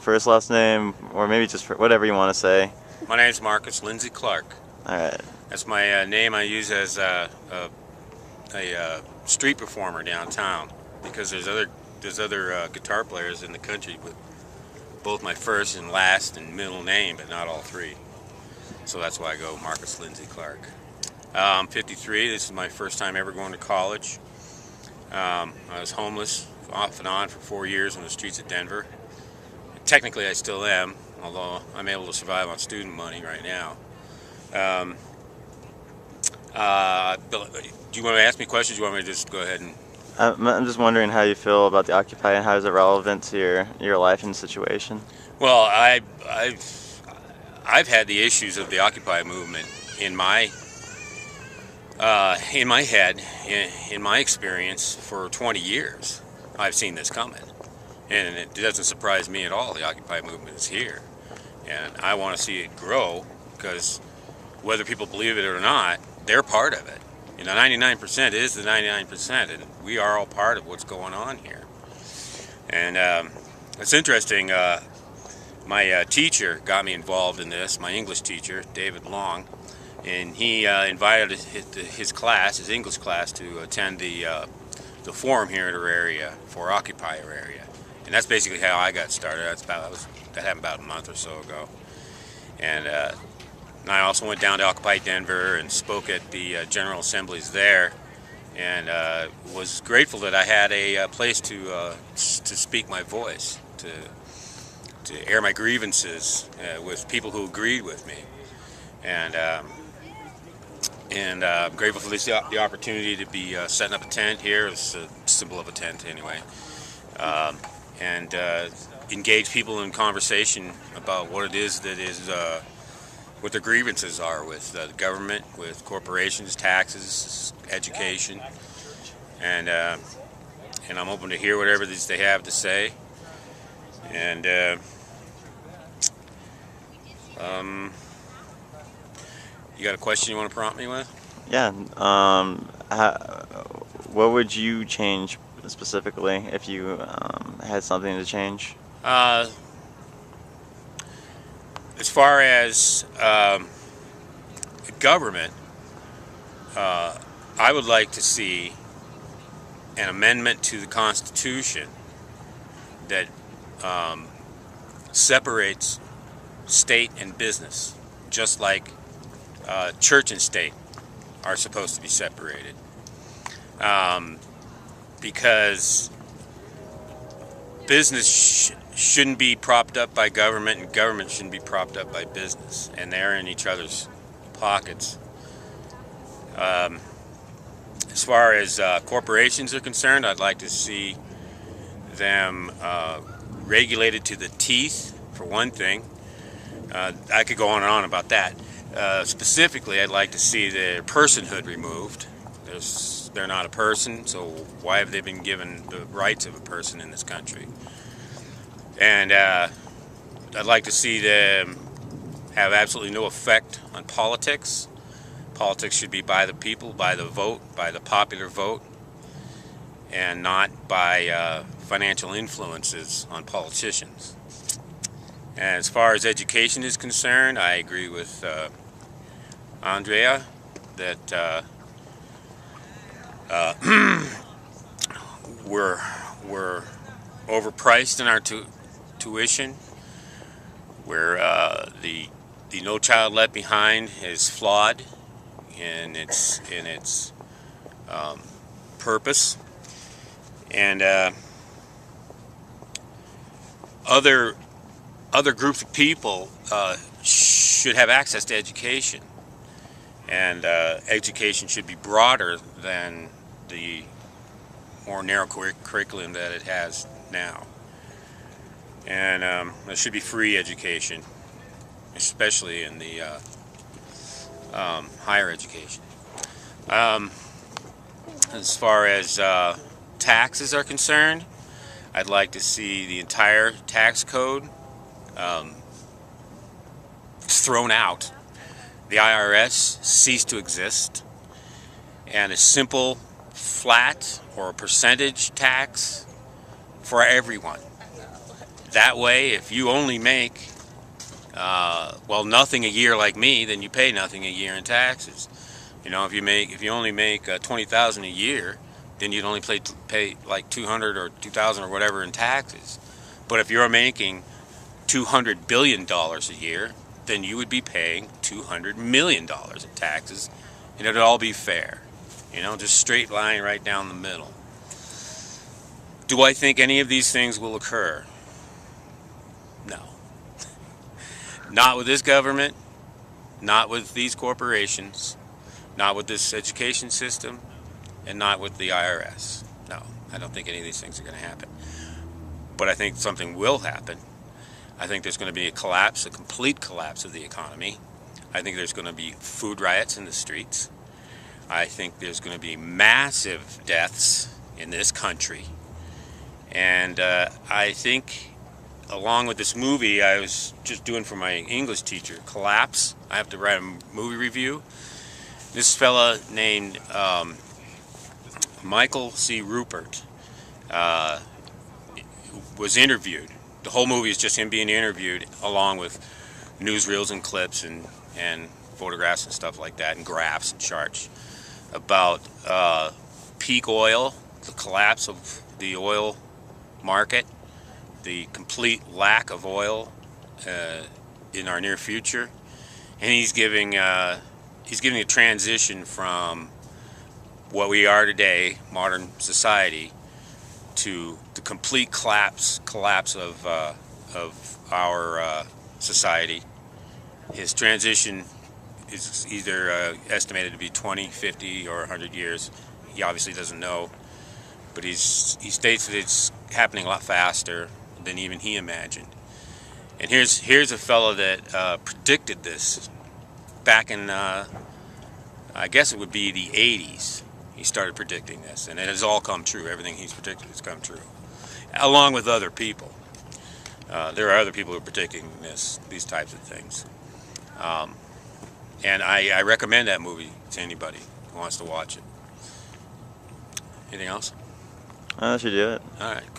first, last name, or maybe just whatever you want to say. My name's Marcus Lindsay Clark. All right. That's my name I use as a street performer downtown, because there's other guitar players in the country with both my first and last and middle name, but not all three. So that's why I go Marcus Lindsay Clark. I'm 53. This is my first time ever going to college. I was homeless off and on for 4 years on the streets of Denver. Technically, I still am, although I'm able to survive on student money right now. Do you want to ask me questions? Do you want me to just go ahead and... I'm just wondering how you feel about the Occupy and how is it relevant to your life and situation? Well, I've had the issues of the Occupy movement in my head, in my experience for 20 years. I've seen this coming, and it doesn't surprise me at all. The Occupy movement is here, and I want to see it grow, because whether people believe it or not, they're part of it. 99% is the 99%, and we are all part of what's going on here. And it's interesting. My teacher got me involved in this. My English teacher, David Long, and he invited his class, his English class, to attend the forum here at Auraria for Occupy Auraria, and that's basically how I got started. That happened about a month or so ago, and I also went down to Occupy Denver and spoke at the General Assemblies there, and was grateful that I had a place to speak my voice, to air my grievances with people who agreed with me, and I'm grateful for the opportunity to be setting up a tent here. It's a symbol of a tent anyway, and engage people in conversation about what it is that is what their grievances are with the government, with corporations, taxes, education, and I'm open to hear whatever they have to say. And you got a question you want to prompt me with? Yeah. What would you change specifically if you had something to change? As far as government, I would like to see an amendment to the Constitution that separates state and business, just like church and state are supposed to be separated. Because business shouldn't be propped up by government, and government shouldn't be propped up by business, and they're in each other's pockets. As far as corporations are concerned, I'd like to see them regulated to the teeth, for one thing. I could go on and on about that. Specifically, I'd like to see their personhood removed. They're not a person, so why have they been given the rights of a person in this country? And I'd like to see them have absolutely no effect on politics. Politics should be by the people, by the vote, by the popular vote, and not by financial influences on politicians. And as far as education is concerned, I agree with Andrea that we're overpriced in our tuition. Where the No Child Left Behind is flawed in its purpose, and other groups of people should have access to education, and education should be broader than the more narrow curriculum that it has now. And there should be free education, especially in the higher education. As far as taxes are concerned, I'd like to see the entire tax code thrown out, the IRS cease to exist, and a simple flat or a percentage tax for everyone. that way, if you only make well, nothing a year like me, then you pay nothing a year in taxes. You know, if you only make 20,000 a year, then you'd only pay like 200 or 2,000 or whatever in taxes. But if you're making $200 billion a year, then you would be paying $200 million in taxes, and it'd all be fair. You know, just straight line right down the middle. Do I think any of these things will occur? No. Not with this government, not with these corporations, not with this education system, and not with the IRS. No, I don't think any of these things are going to happen. But I think something will happen. I think there's going to be a collapse, a complete collapse of the economy. I think there's going to be food riots in the streets. I think there's going to be massive deaths in this country. And I think, along with this movie I was just doing for my English teacher, Collapse, I have to write a movie review. This fella named Michael C. Rupert was interviewed. The whole movie is just him being interviewed, along with newsreels and clips and photographs and stuff like that, and graphs and charts about peak oil, the collapse of the oil market, the complete lack of oil in our near future, and he's giving a transition from what we are today, modern society, to the complete collapse of our society. His transition is either estimated to be 20, 50, or 100 years. He obviously doesn't know, but he states that it's happening a lot faster than even he imagined. And here's a fellow that predicted this back in I guess it would be the 80s. He started predicting this, and it has all come true. Everything he's predicted has come true, along with other people. There are other people who are predicting these types of things. And I recommend that movie to anybody who wants to watch it. Anything else? That should do it. All right.